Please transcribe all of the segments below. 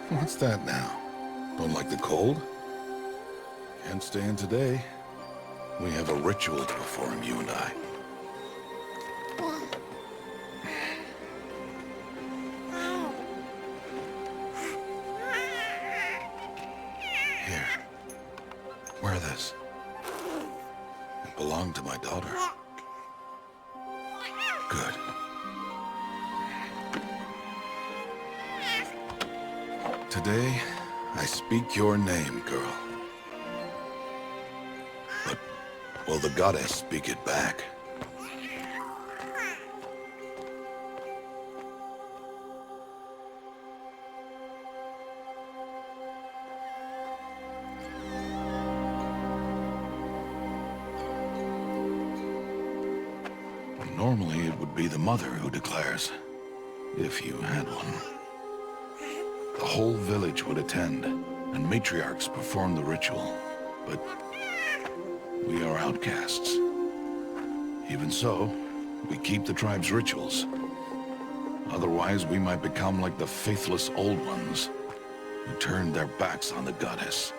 What's that now? Don't like the cold? Can't stay in today. We have a ritual to perform, you and I. Here. Wear this. It belonged to my daughter. Good. Today, I speak your name, girl. But will the goddess speak it back? Normally, it would be the mother who declares, if you had one. The whole village would attend, and matriarchs perform the ritual. But we are outcasts. Even so, we keep the tribe's rituals. Otherwise, we might become like the faithless old ones, who turned their backs on the goddess.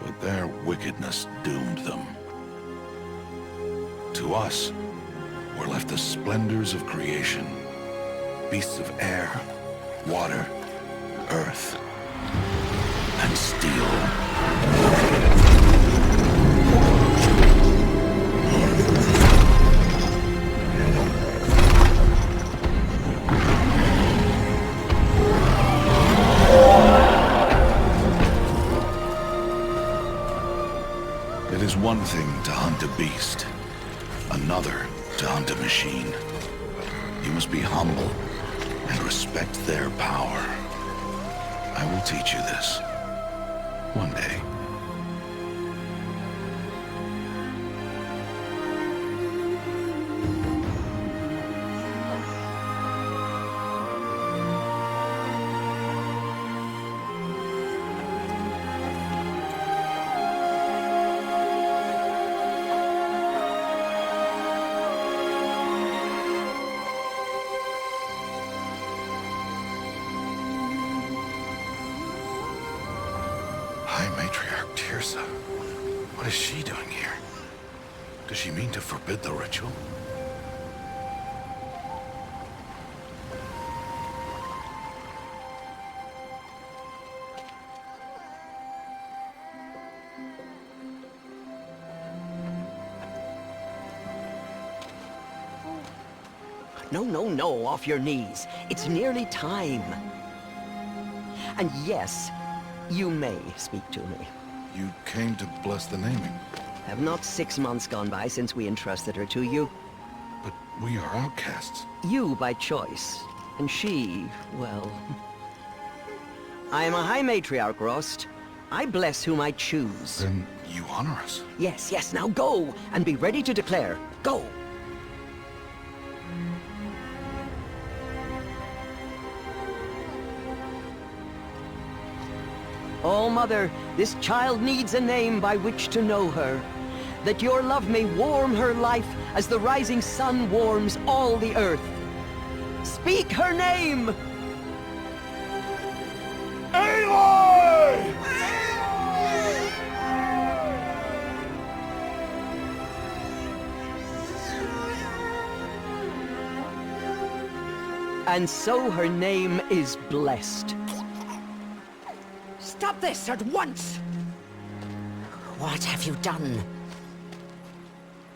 But their wickedness doomed them. To us, were left the splendors of creation, beasts of air, water, earth, and steel. It is one thing to hunt a beast, another to hunt a machine. You must be humble and respect their power. I will teach you this. One day. High Matriarch Tirsa. What is she doing here? Does she mean to forbid the ritual? No, off your knees. It's nearly time. And yes, you may speak to me. You came to bless the naming, Have not 6 months gone by since we entrusted her to you? but we are outcasts. You by choice, and she, well... I am a High Matriarch, Rost. I bless whom I choose. Then you honor us. Yes, now go, and be ready to declare. Go! Oh, Mother, this child needs a name by which to know her. That your love may warm her life as the rising sun warms all the earth. Speak her name! Aloy! And so her name is blessed. Stop this at once! What have you done?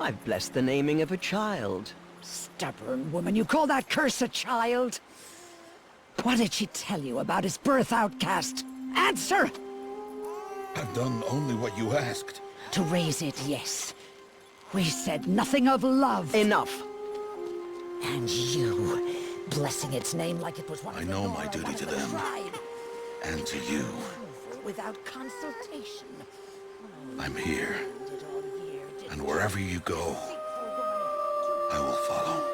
I've blessed the naming of a child. Stubborn woman, you call that curse a child? What did she tell you about his birth, outcast? Answer! I've done only what you asked. To raise it, yes. We said nothing of love. Enough. And you, blessing its name like it was one I of the know Nora, my duty one to of the them. tribe. And to you. Without consultation. I'm here. Did all year, did And wherever you go, I will follow.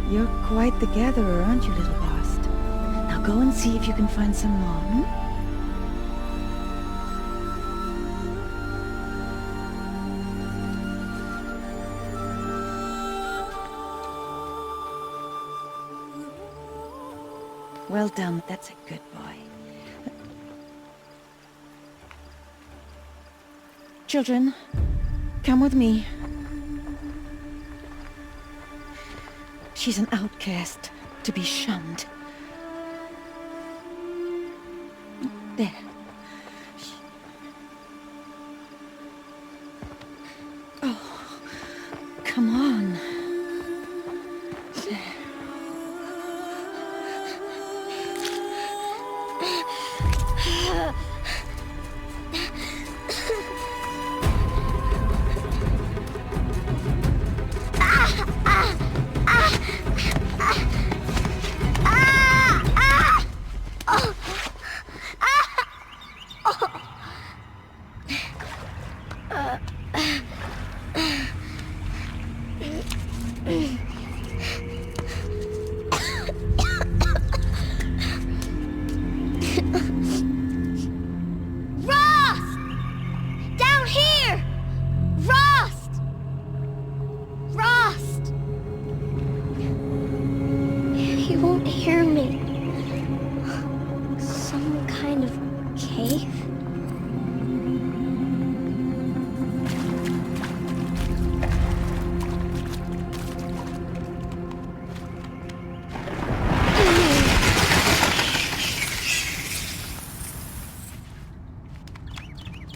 You're quite the gatherer, aren't you, little Bast? Now go and see if you can find some more, hmm? Well done, that's a good boy. Children, come with me. She's an outcast, to be shunned. There. Oh, come on. There.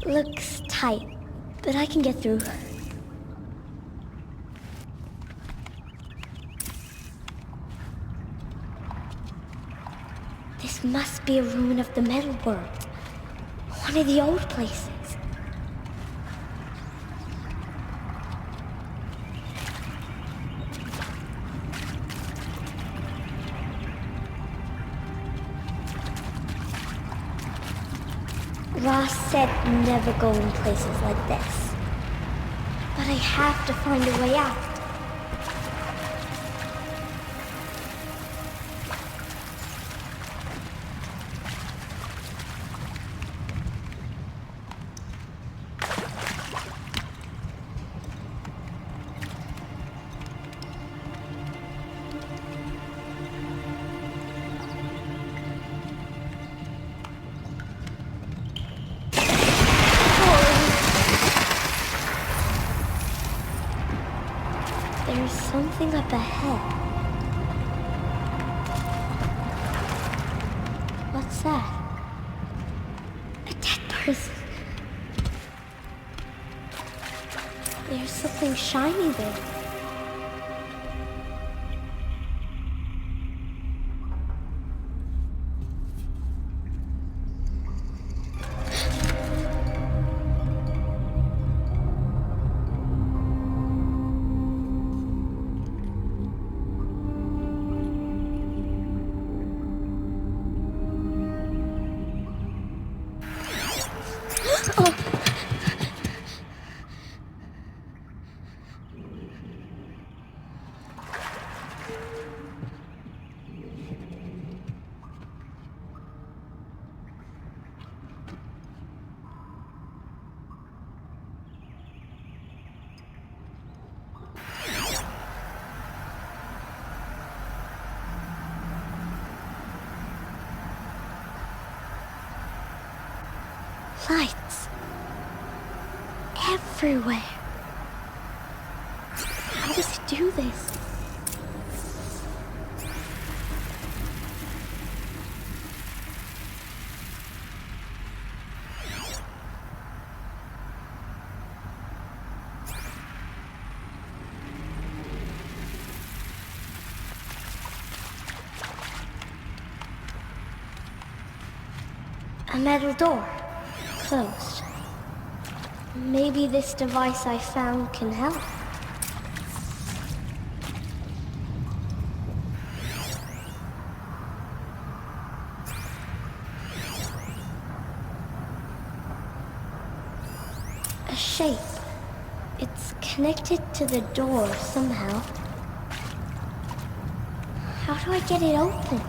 Looks tight, but I can get through. This must be a ruin of the metal world. One of the old places. Ross said never go in places like this. But I have to find a way out. There's something up ahead. What's that? A dead person. There's something shiny there. Lights. Everywhere. How does it do this? A metal door. Closed. Maybe this device I found can help. A shape. It's connected to the door somehow. How do I get it open?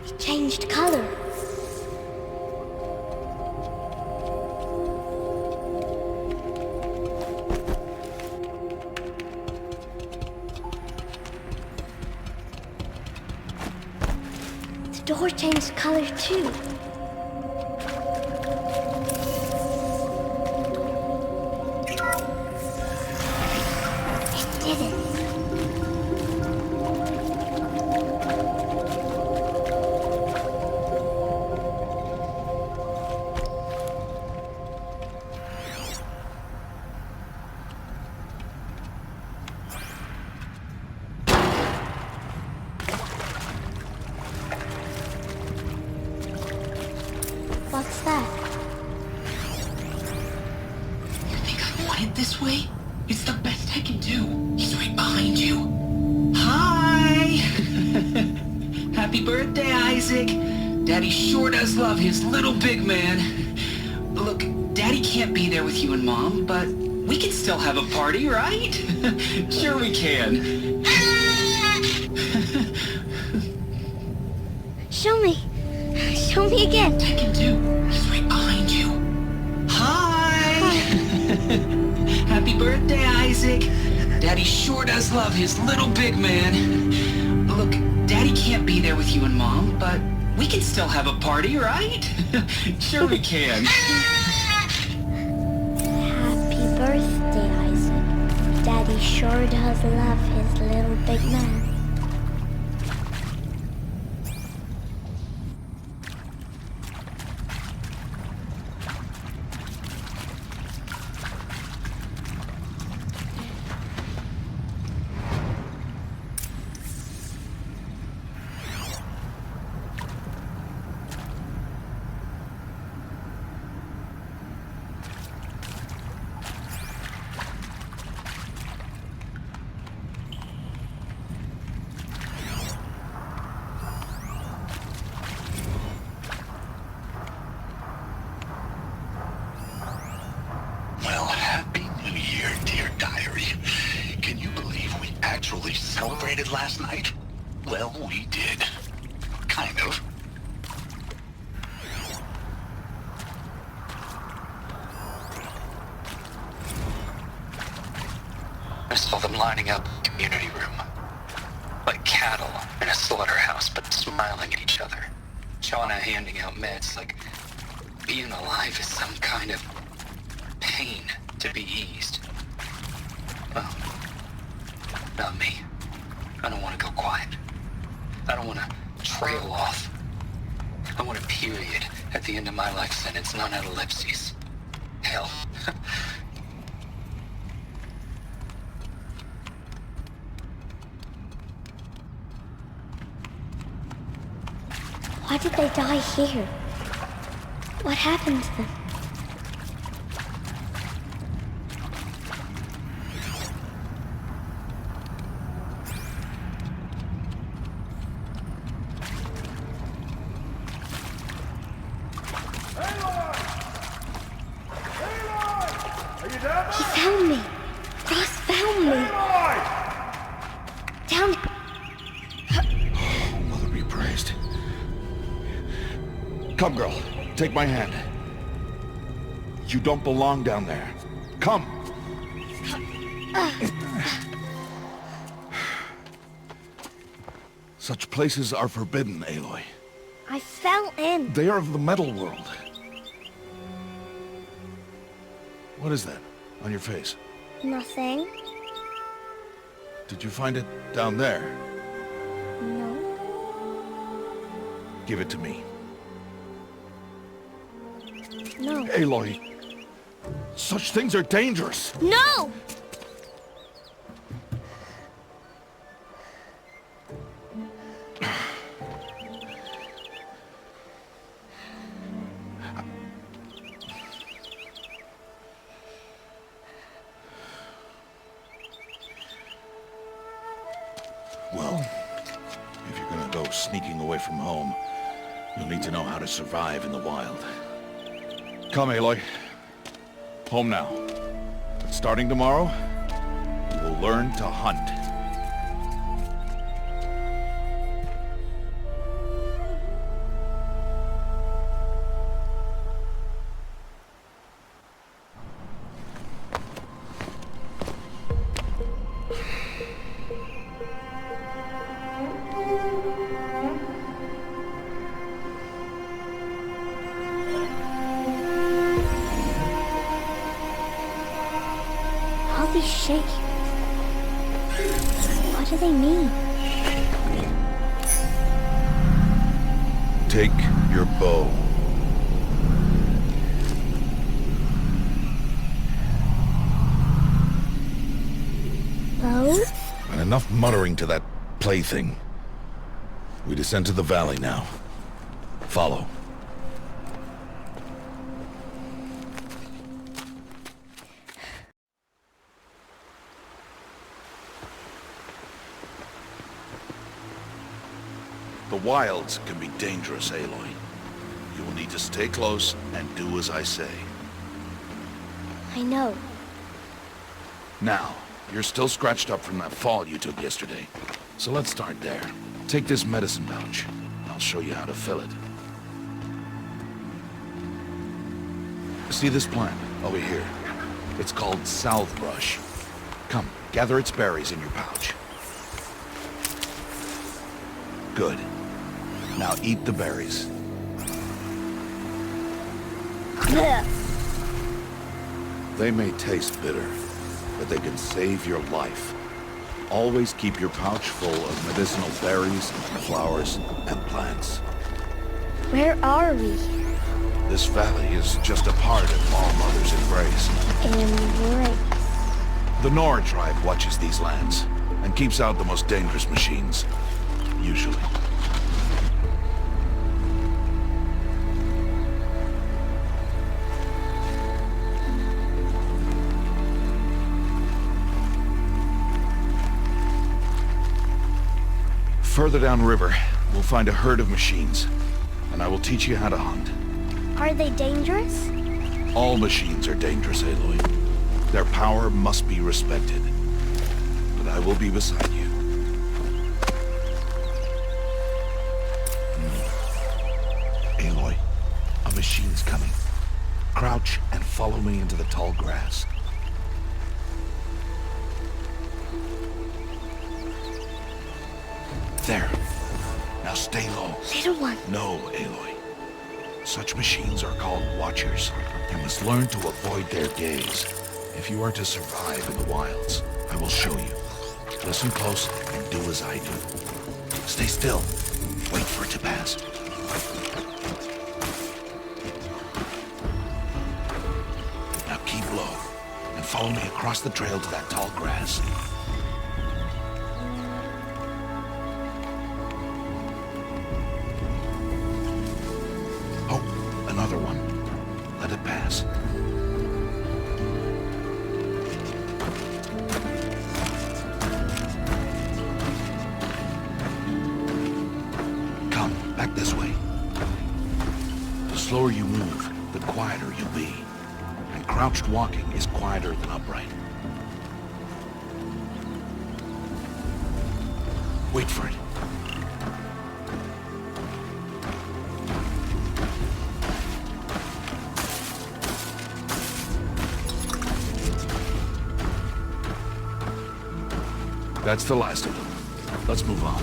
It changed color. The door changed color too. It did it. What's that? You think I want it this way? It's the best I can do. He's right behind you. Hi! Happy birthday, Isaac. Daddy sure does love his little big man. Look, Daddy can't be there with you and Mom, but we can still have a party, right? Sure we can. Show me. Show me again. I can do. He's right behind you. Hi! Happy birthday, Isaac. Daddy sure does love his little big man. Look, Daddy can't be there with you and Mom, but we can still have a party, right? Sure we can. Happy birthday, Isaac. Daddy sure does love his little big man. Well, Happy New Year, dear diary. Can you believe we actually celebrated last night? Well, we did. Kind of. I saw them lining up in the community room. Like cattle in a slaughterhouse, but smiling at each other. Shauna handing out meds like being alive is some kind of pain to be eased. Well, not me. I don't want to go quiet. I don't want to trail off. I want a period at the end of my life sentence, not an ellipses. Hell. Why did they die here? What happened to them? He found me. Ross found me. Down. Mother be praised. Come, girl. Take my hand. You don't belong down there. Come. Such places are forbidden, Aloy. I fell in. They are of the metal world. What is that on your face? Nothing. Did you find it down there? No. Give it to me. No. Aloy, such things are dangerous. No! Well, if you're gonna go sneaking away from home, you'll need to know how to survive in the wild. Come, Aloy. Home now. But starting tomorrow, you will learn to hunt. All these shapes. What do they mean? Take your bow. Bow? And enough muttering to that plaything. We descend to the valley now. Follow. The wilds can be dangerous, Aloy. You will need to stay close and do as I say. I know. Now, you're still scratched up from that fall you took yesterday. So let's start there. Take this medicine pouch. I'll show you how to fill it. See this plant over here? It's called salvebrush. Come, gather its berries in your pouch. Good. Now eat the berries. Blech. They may taste bitter, but they can save your life. Always keep your pouch full of medicinal berries, flowers, and plants. Where are we? This valley is just a part of All Mother's embrace. Embrace. The Nora tribe watches these lands and keeps out the most dangerous machines. Usually. Further downriver, we'll find a herd of machines, and I will teach you how to hunt. Are they dangerous? All machines are dangerous, Aloy. Their power must be respected. But I will be beside you. Aloy, a machine's coming. Crouch and follow me into the tall grass. There. Now stay low. Little one. No, Aloy. Such machines are called Watchers. You must learn to avoid their gaze. If you are to survive in the wilds, I will show you. Listen close and do as I do. Stay still. Wait for it to pass. Now keep low and follow me across the trail to that tall grass. Oh, another one. Let it pass. Come, back this way. The slower you move, the quieter you'll be. And crouched walking is quieter than upright. Wait for it. That's the last of them. Let's move on.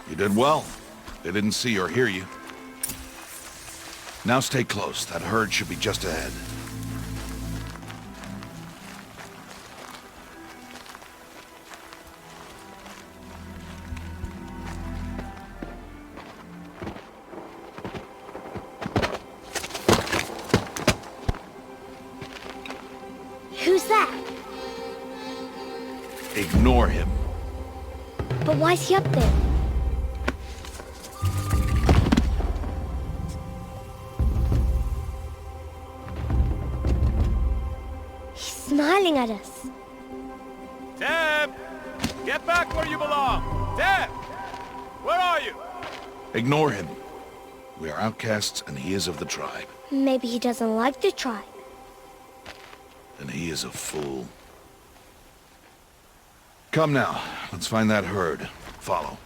You did well. They didn't see or hear you. Now stay close. That herd should be just ahead. Who's that? Ignore him. But why's he up there? He's smiling at us. Teb! Get back where you belong! Teb! Where are you? Ignore him. We are outcasts, and he is of the tribe. Maybe he doesn't like the tribe. And he is a fool. Come now, let's find that herd. Follow.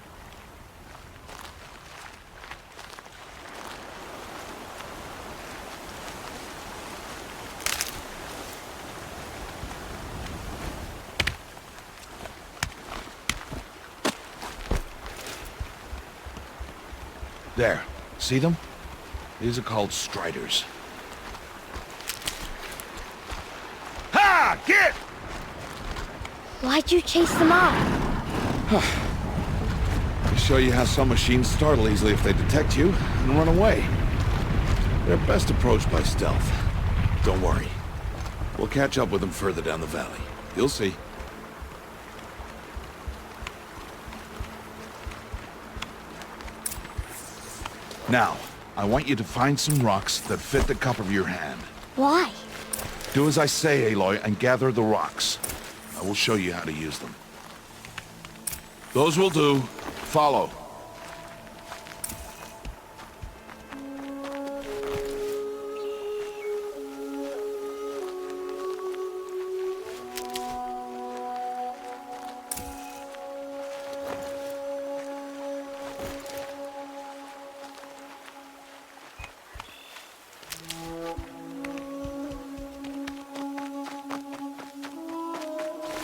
There. See them? These are called striders. Ha! Get! Why'd you chase them off? To show you how some machines startle easily if they detect you and run away. They're best approached by stealth. Don't worry. We'll catch up with them further down the valley. You'll see. Now, I want you to find some rocks that fit the cup of your hand. Why? Do as I say, Aloy, and gather the rocks. I will show you how to use them. Those will do. Follow.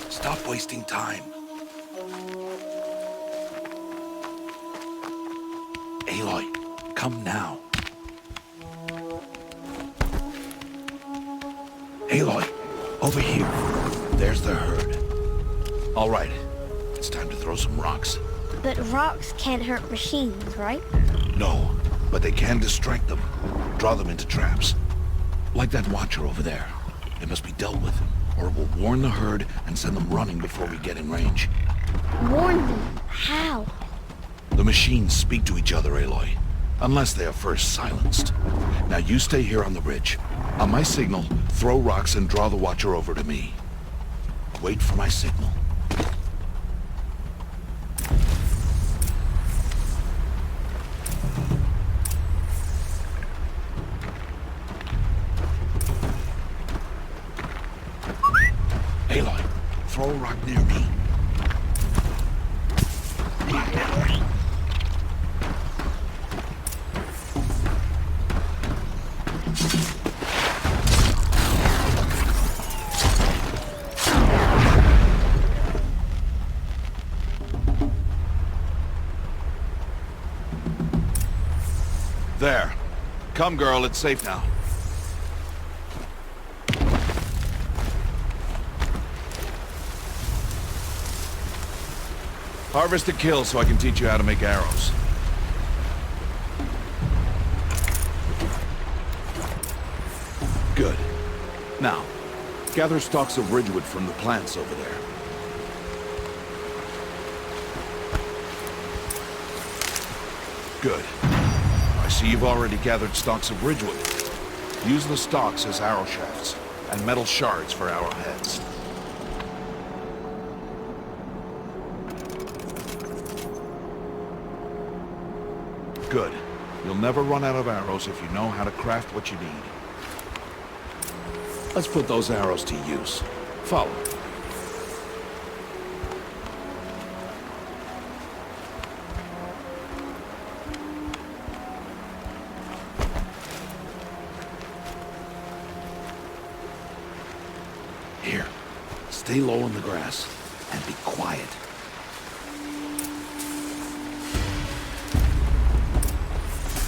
Stop wasting time. Aloy, come now. Aloy, over here. There's the herd. All right, it's time to throw some rocks. But rocks can't hurt machines, right? No, but they can distract them. Draw them into traps. Like that watcher over there. It must be dealt with, or it will warn the herd and send them running before we get in range. Warn them? How? The machines speak to each other, Aloy. Unless they are first silenced. Now you stay here on the ridge. On my signal, throw rocks and draw the watcher over to me. Wait for my signal. Aloy, throw a rock near me. There. Come, girl, it's safe now. Harvest a kill so I can teach you how to make arrows. Good. Now, gather stalks of ridgewood from the plants over there. Good. I see you've already gathered stalks of ridgewood. Use the stalks as arrow shafts, and metal shards for arrowheads. Good. You'll never run out of arrows if you know how to craft what you need. Let's put those arrows to use. Follow. Stay low in the grass and be quiet.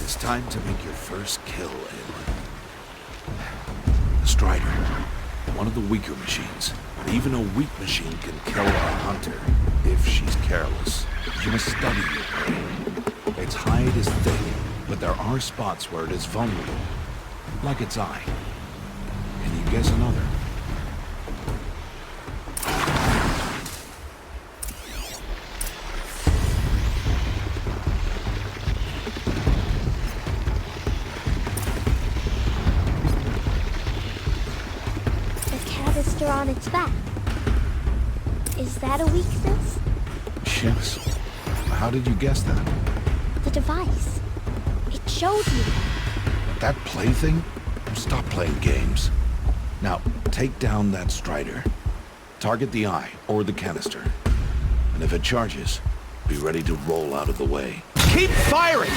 It's time to make your first kill, Aloy. The Strider. One of the weaker machines. But even a weak machine can kill a hunter if she's careless. You must study your prey. Its hide is thick, but there are spots where it is vulnerable. Like its eye. Can you guess another? On its back. Is that a weakness? Yes. How did you guess that? The device. It showed me. That plaything? Stop playing games. Now, take down that Strider. Target the eye or the canister. And if it charges, be ready to roll out of the way. Keep firing!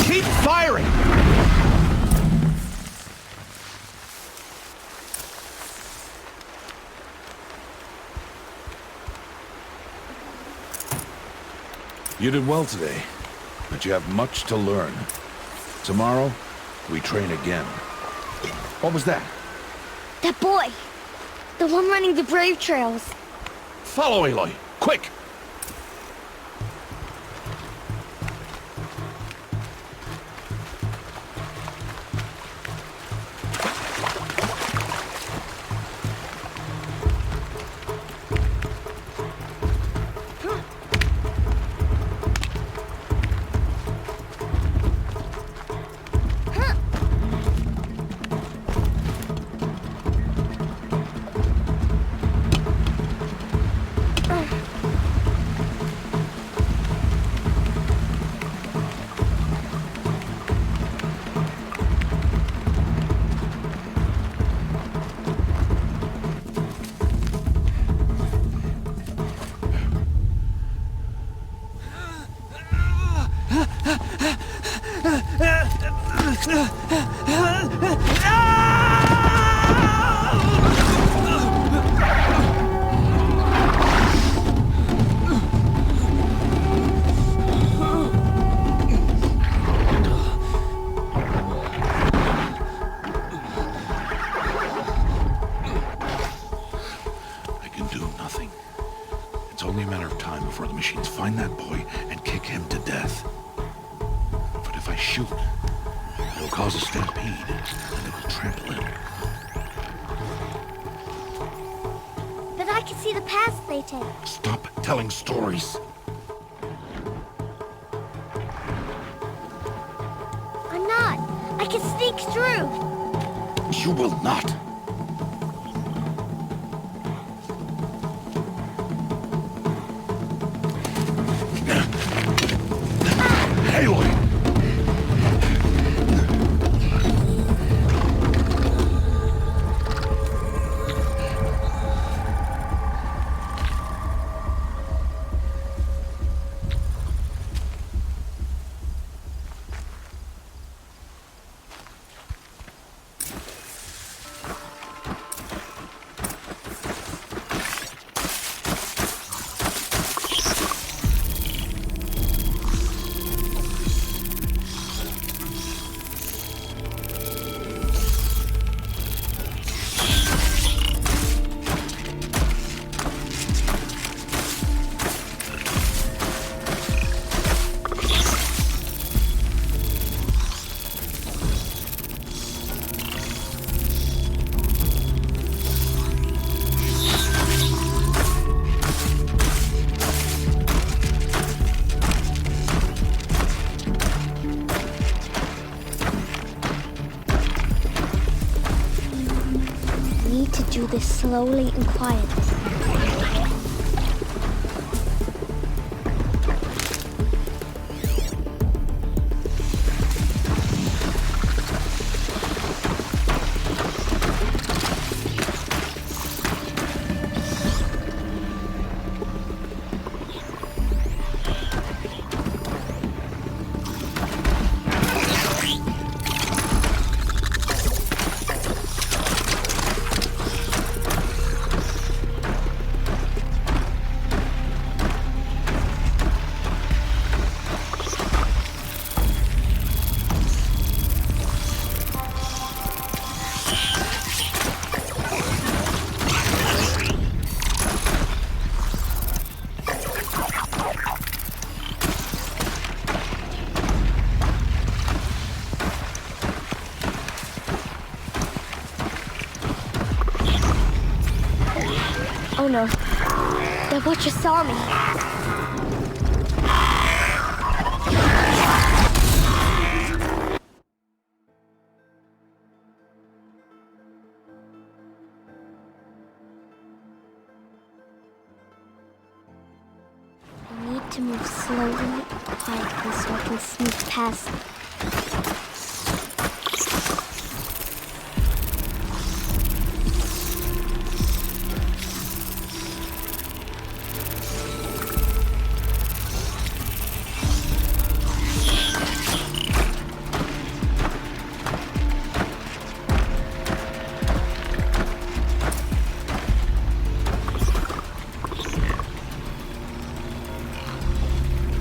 Keep firing! You did well today, but you have much to learn. Tomorrow, we train again. What was that? That boy! The one running the brave trails. Follow Aloy, quick! It's only a matter of time before the machines find that boy and kick him to death. But if I shoot, it'll cause a stampede, and it will trample him. But I can see the paths they take. Stop telling stories. I'm not. I can sneak through. You will not. Aloy! Do this slowly and quietly. no. The Butcher saw me. I need to move slowly, quietly, so I can sneak past them.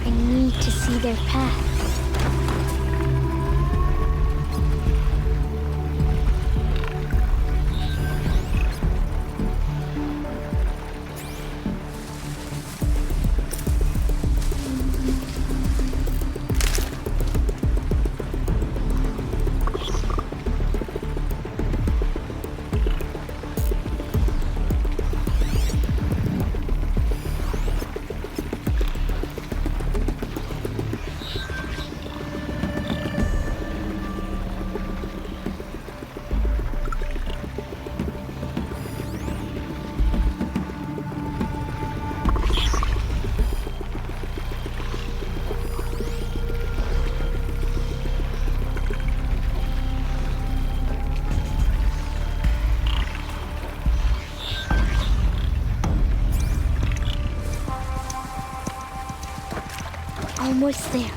I need to see their path. Almost there.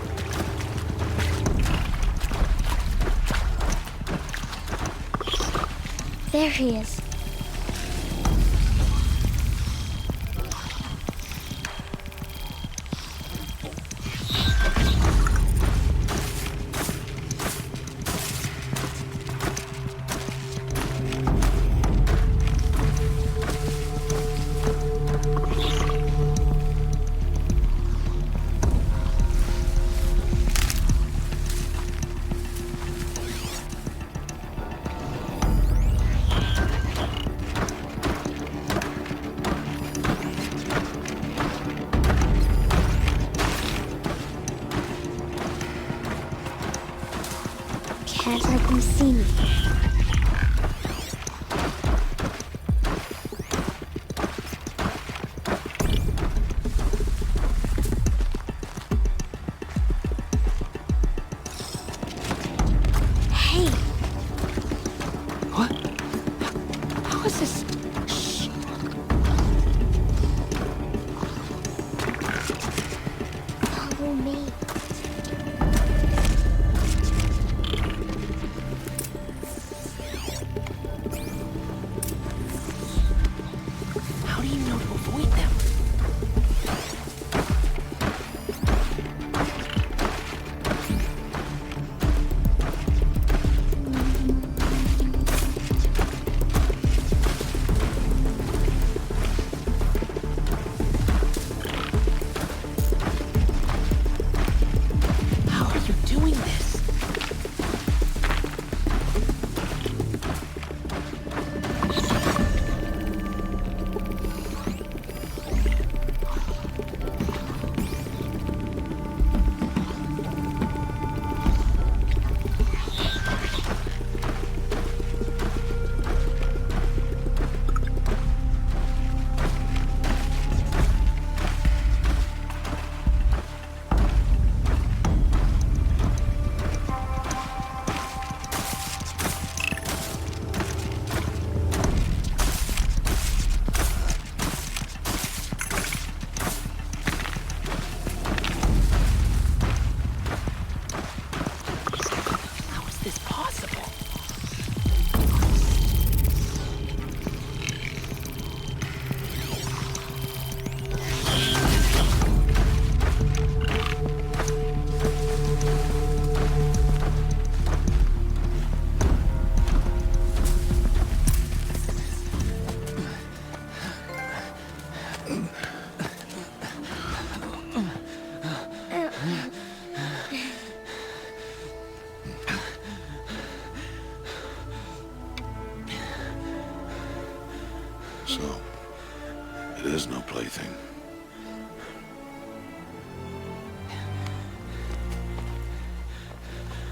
There he is. Can't let them see me. Hey! What? How is this? Shh. Follow me.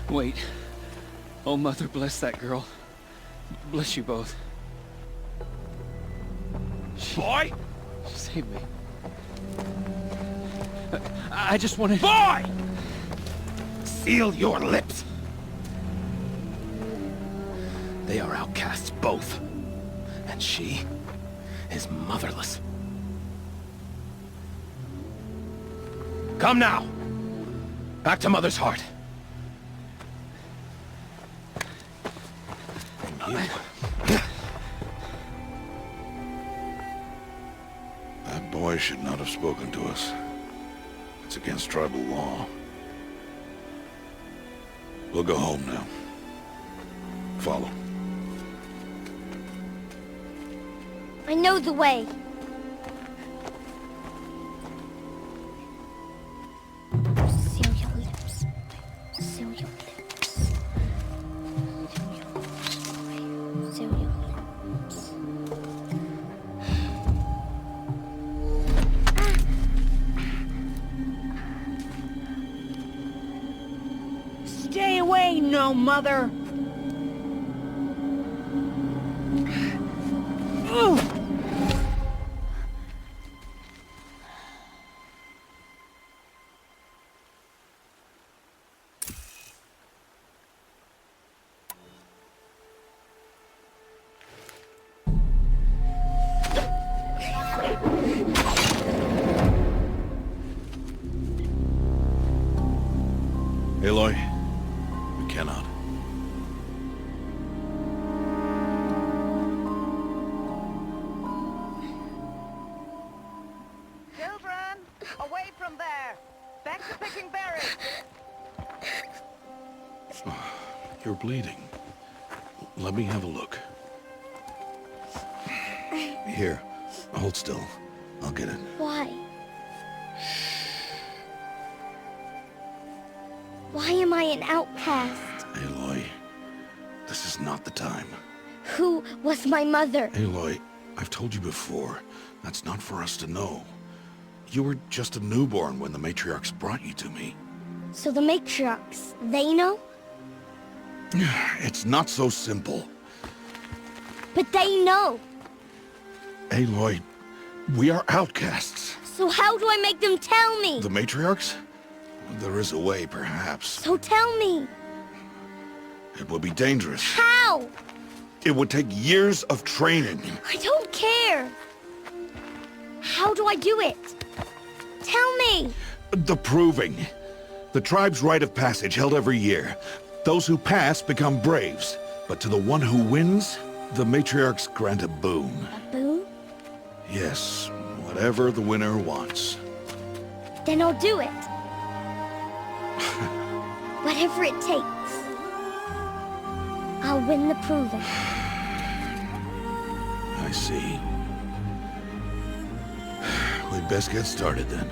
Wait. Oh, Mother, bless that girl. Bless you both. Boy! She saved me. I just wanted... Boy! Seal your lips! They are outcasts, both. And she is motherless. Come now! Back to Mother's heart. And you... That boy should not have spoken to us. It's against tribal law. We'll go home now. Follow. I know the way. Seal your lips. Seal your lips. Seal your lips. Stay away, no mother! Aloy, we cannot. Children, away from there. Back to picking berries. You're bleeding. Let me have a look. Here, hold still. I'll get it. Why? Why am I an outcast? Aloy, this is not the time. Who was my mother? Aloy, I've told you before, that's not for us to know. You were just a newborn when the matriarchs brought you to me. So the matriarchs, they know? It's not so simple. But they know. Aloy, we are outcasts. So how do I make them tell me? The matriarchs? There is a way, perhaps. So tell me. It would be dangerous. How? It would take years of training. I don't care. How do I do it? Tell me. The proving. The tribe's rite of passage held every year. Those who pass become braves. But to the one who wins, the matriarchs grant a boon. A boon? Yes, whatever the winner wants. Then I'll do it. Whatever it takes. I'll win the proving. I see. We'd best get started then.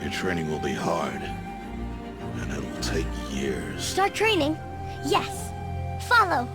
Your training will be hard. And it'll take years. Start training? Yes. Follow.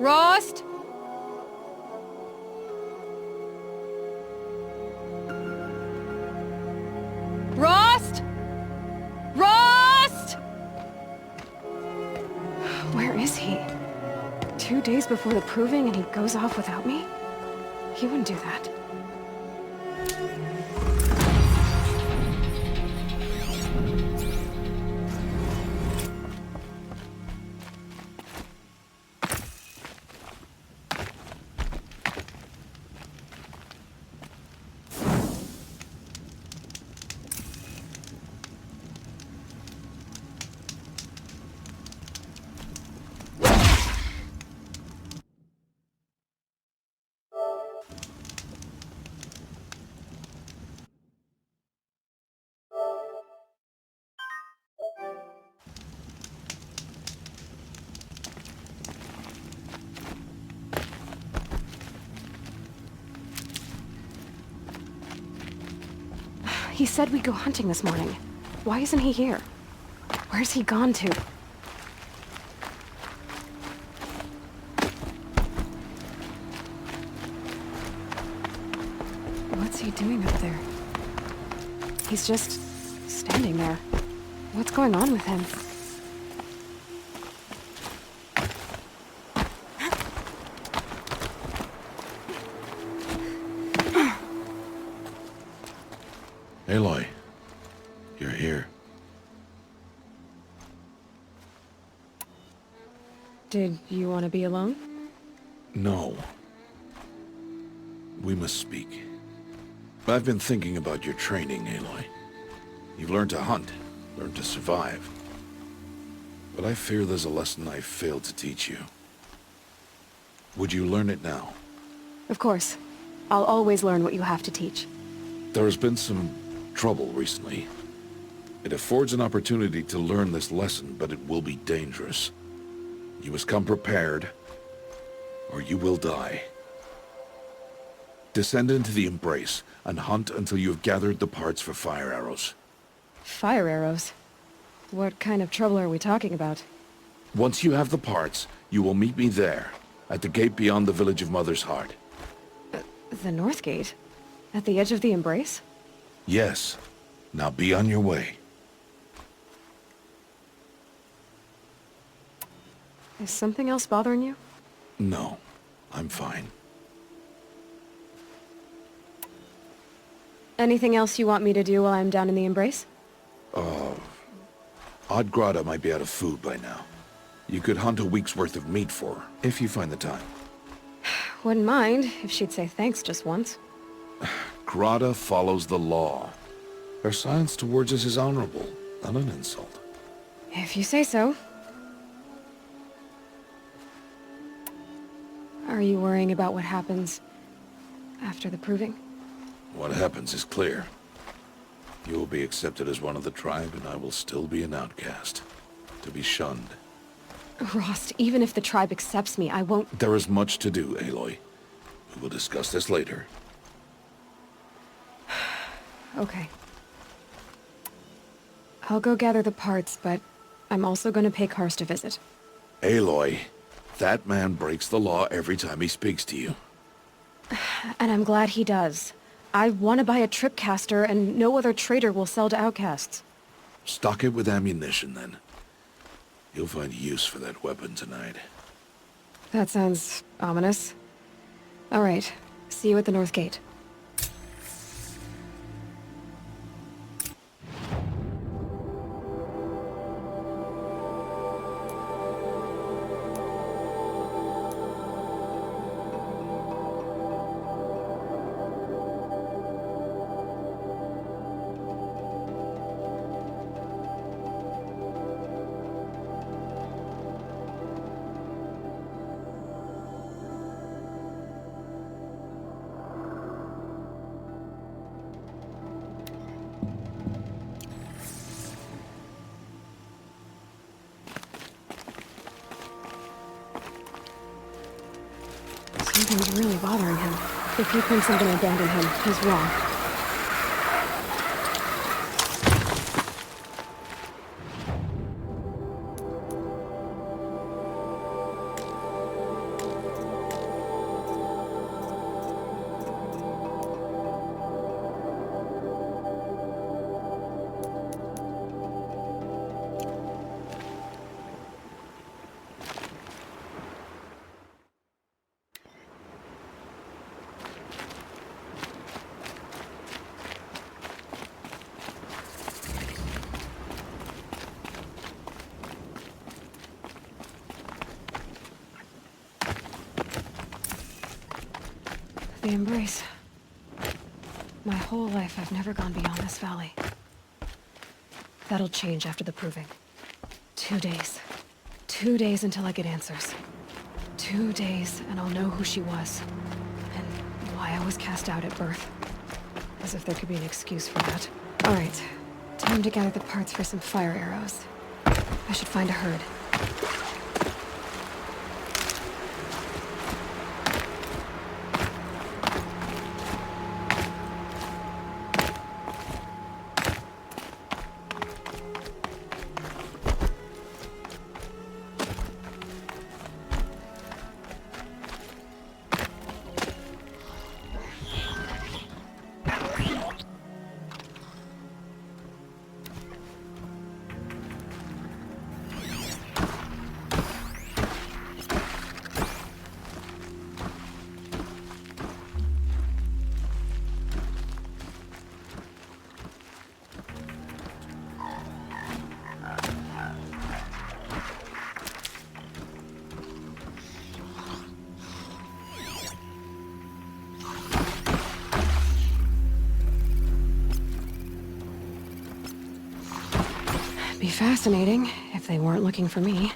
Rost? Rost? Rost? Where is he? 2 days before the proving and he goes off without me? He wouldn't do that. He said we'd go hunting this morning. Why isn't he here? Where's he gone to? What's he doing up there? He's just standing there. What's going on with him? Aloy, you're here. Did you want to be alone? No. We must speak. I've been thinking about your training, Aloy. You've learned to hunt, learned to survive. But I fear there's a lesson I've failed to teach you. Would you learn it now? Of course. I'll always learn what you have to teach. There has been some trouble recently. It affords an opportunity to learn this lesson, but it will be dangerous. You must come prepared, or you will die. Descend into the Embrace, and hunt until you have gathered the parts for fire arrows. Fire arrows? What kind of trouble are we talking about? Once you have the parts, you will meet me there, at the gate beyond the village of Mother's Heart. The North Gate? At the edge of the Embrace? Yes. Now be on your way. Is something else bothering you? No, I'm fine. Anything else you want me to do while I'm down in the Embrace? Odd Grotto might be out of food by now. You could hunt a week's worth of meat for her, if you find the time. Wouldn't mind, if she'd say thanks just once. Grotto follows the law. Her silence towards us is honorable, not an insult. If you say so. Are you worrying about what happens after the proving? What happens is clear. You will be accepted as one of the tribe, and I will still be an outcast. To be shunned. Rost, even if the tribe accepts me, I won't— There is much to do, Aloy. We will discuss this later. Okay. I'll go gather the parts, but I'm also gonna pay Karst a visit. Aloy, that man breaks the law every time he speaks to you. And I'm glad he does. I want to buy a tripcaster, and no other trader will sell to outcasts. Stock it with ammunition, then. You'll find use for that weapon tonight. That sounds ominous. All right. See you at the North Gate. Something's really bothering him. If he thinks I'm gonna abandon him, he's wrong. The embrace. My whole life, I've never gone beyond this valley. That'll change after the proving. 2 days. 2 days until I get answers. 2 days, and I'll know who she was. And why I was cast out at birth. As if there could be an excuse for that. Alright. Time to gather the parts for some fire arrows. I should find a herd. Be fascinating if they weren't looking for me.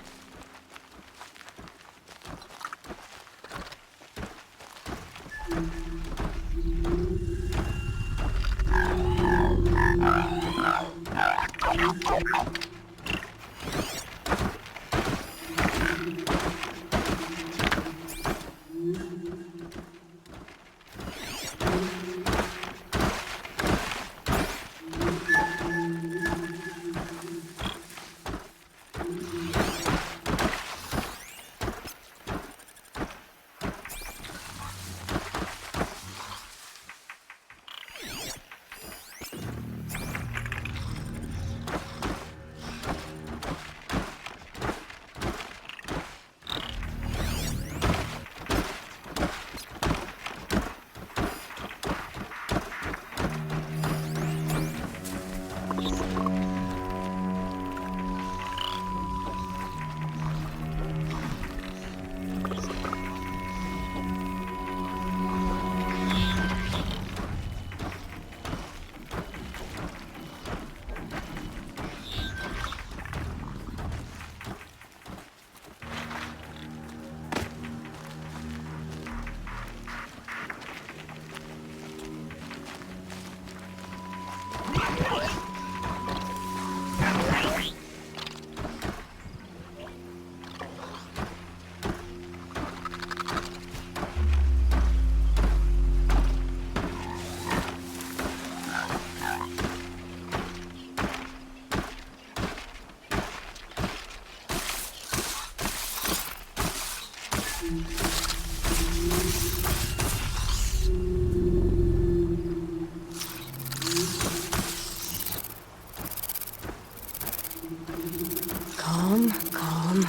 Calm, calm.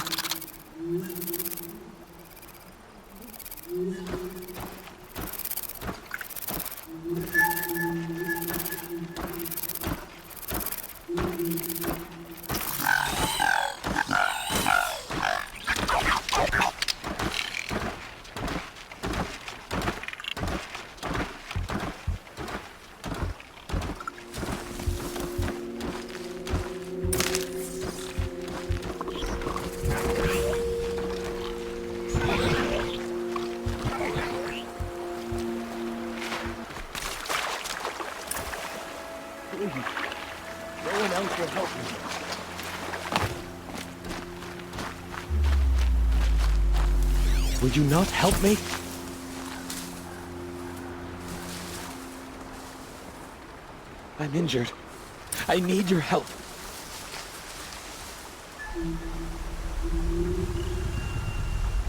No one else will help me. Would you not help me? I'm injured. I need your help.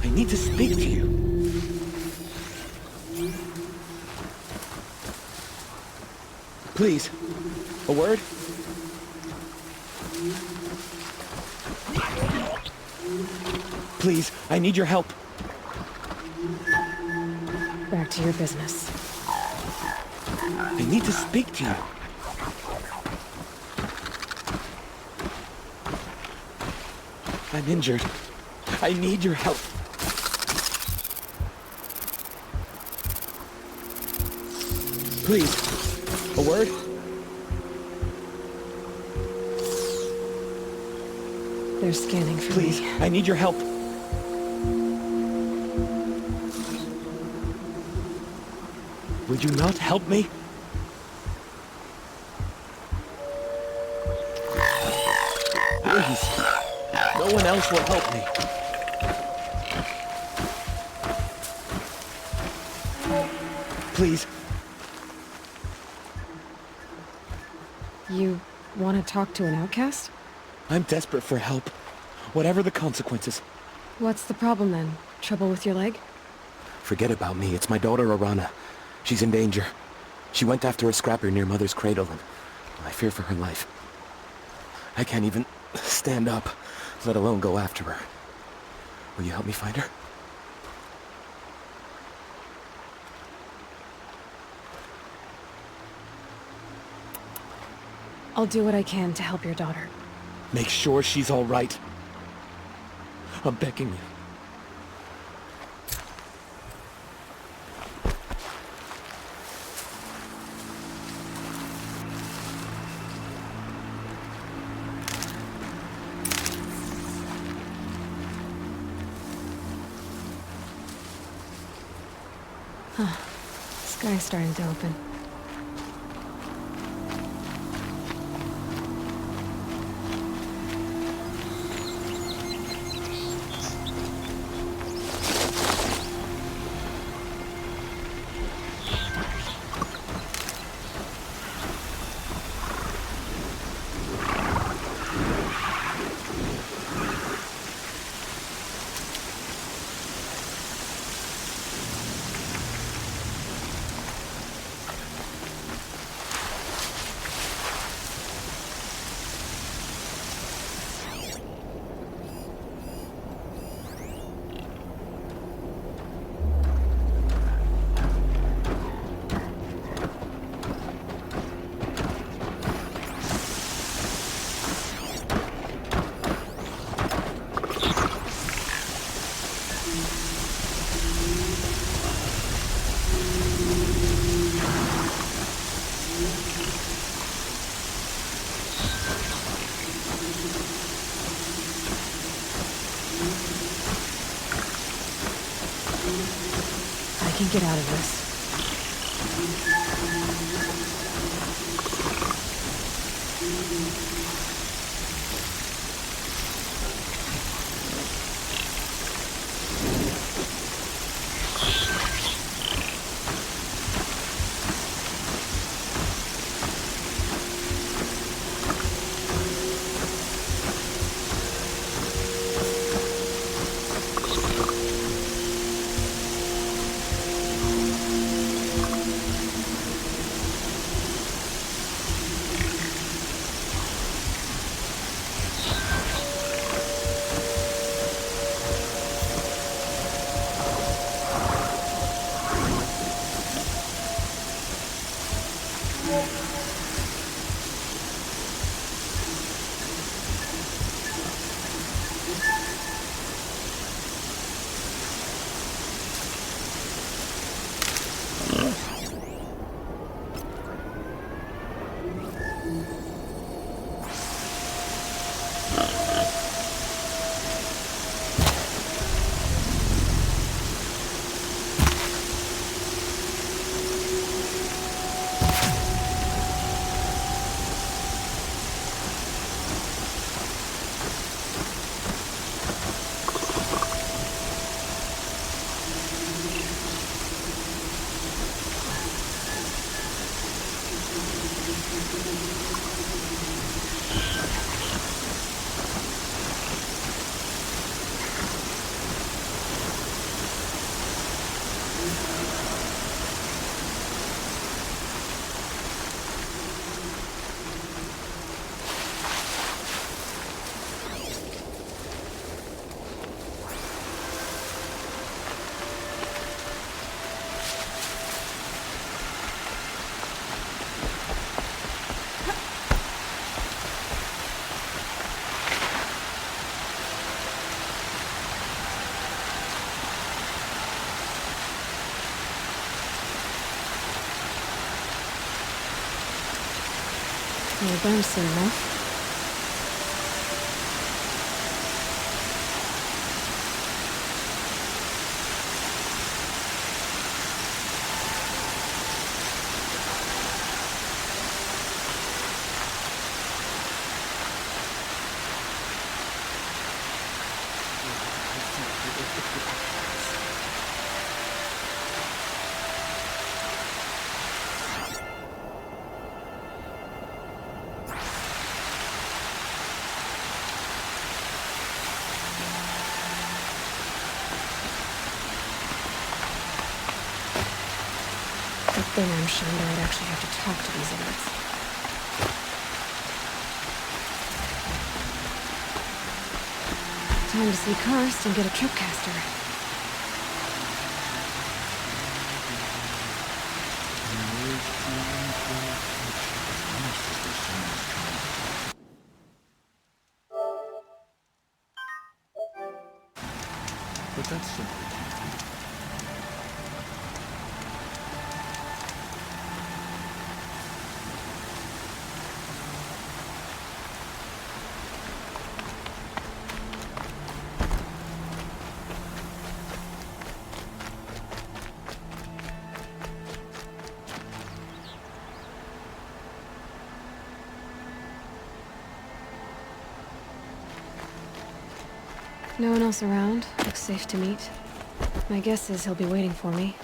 I need to speak to you. Please, a word? Please, I need your help. Back to your business. I need to speak to you. I'm injured. I need your help. Please. A word? They're scanning for Please, me. I need your help. Will you not help me? Please. No one else will help me. Please. You want to talk to an outcast? I'm desperate for help. Whatever the consequences. What's the problem then? Trouble with your leg? Forget about me. It's my daughter, Arana. She's in danger. She went after a scrapper near Mother's cradle, and I fear for her life. I can't even stand up, let alone go after her. Will you help me find her? I'll do what I can to help your daughter. Make sure she's all right. I'm begging you. Sky's starting to open. I can get out of this. It'll burn soon enough. Good thing I'm sure I'd actually have to talk to these idiots. Time to see Karst and get a tripcaster. But that's simple. No one else around. Looks safe to meet. My guess is he'll be waiting for me.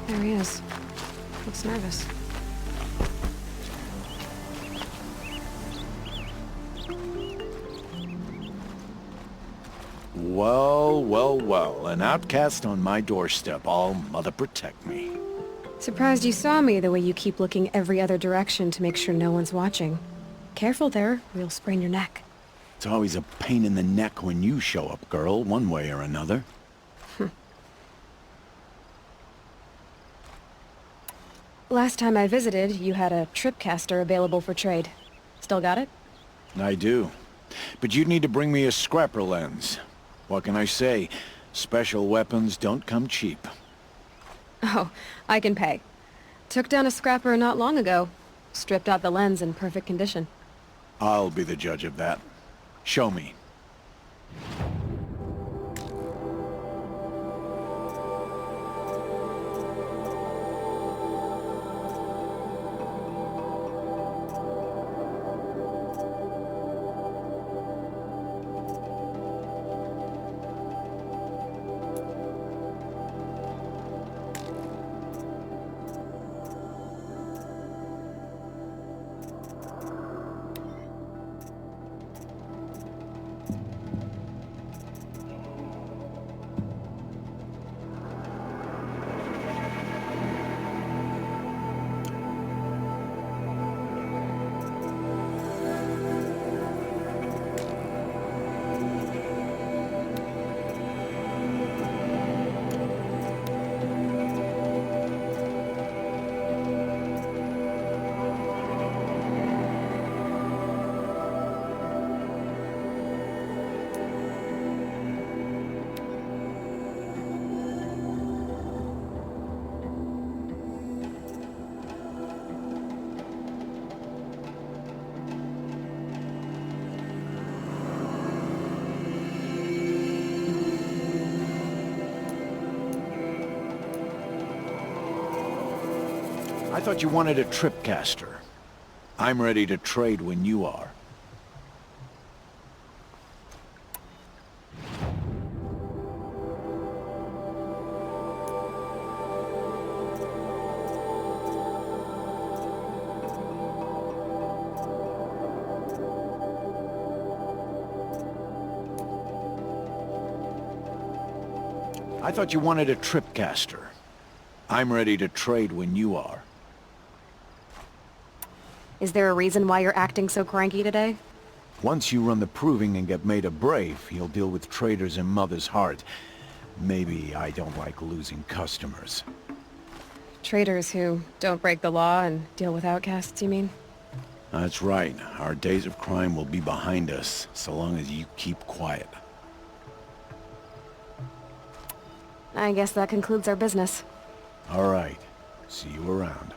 There he is. Looks nervous. Well, well, well. An outcast on my doorstep. All mother protect me. Surprised you saw me the way you keep looking every other direction to make sure no one's watching. Careful there, or you'll sprain your neck. It's always a pain in the neck when you show up, girl, one way or another. Last time I visited, you had a tripcaster available for trade. Still got it? I do. But you'd need to bring me a scrapper lens. What can I say? Special weapons don't come cheap. Oh, I can pay. Took down a scrapper not long ago. Stripped out the lens in perfect condition. I'll be the judge of that. Show me. I thought you wanted a tripcaster. I'm ready to trade when you are. I thought you wanted a tripcaster. I'm ready to trade when you are. Is there a reason why you're acting so cranky today? Once you run the proving and get made a brave, you'll deal with traitors in Mother's Heart. Maybe I don't like losing customers. Traitors who don't break the law and deal with outcasts, you mean? That's right. Our days of crime will be behind us, so long as you keep quiet. I guess that concludes our business. All right. See you around.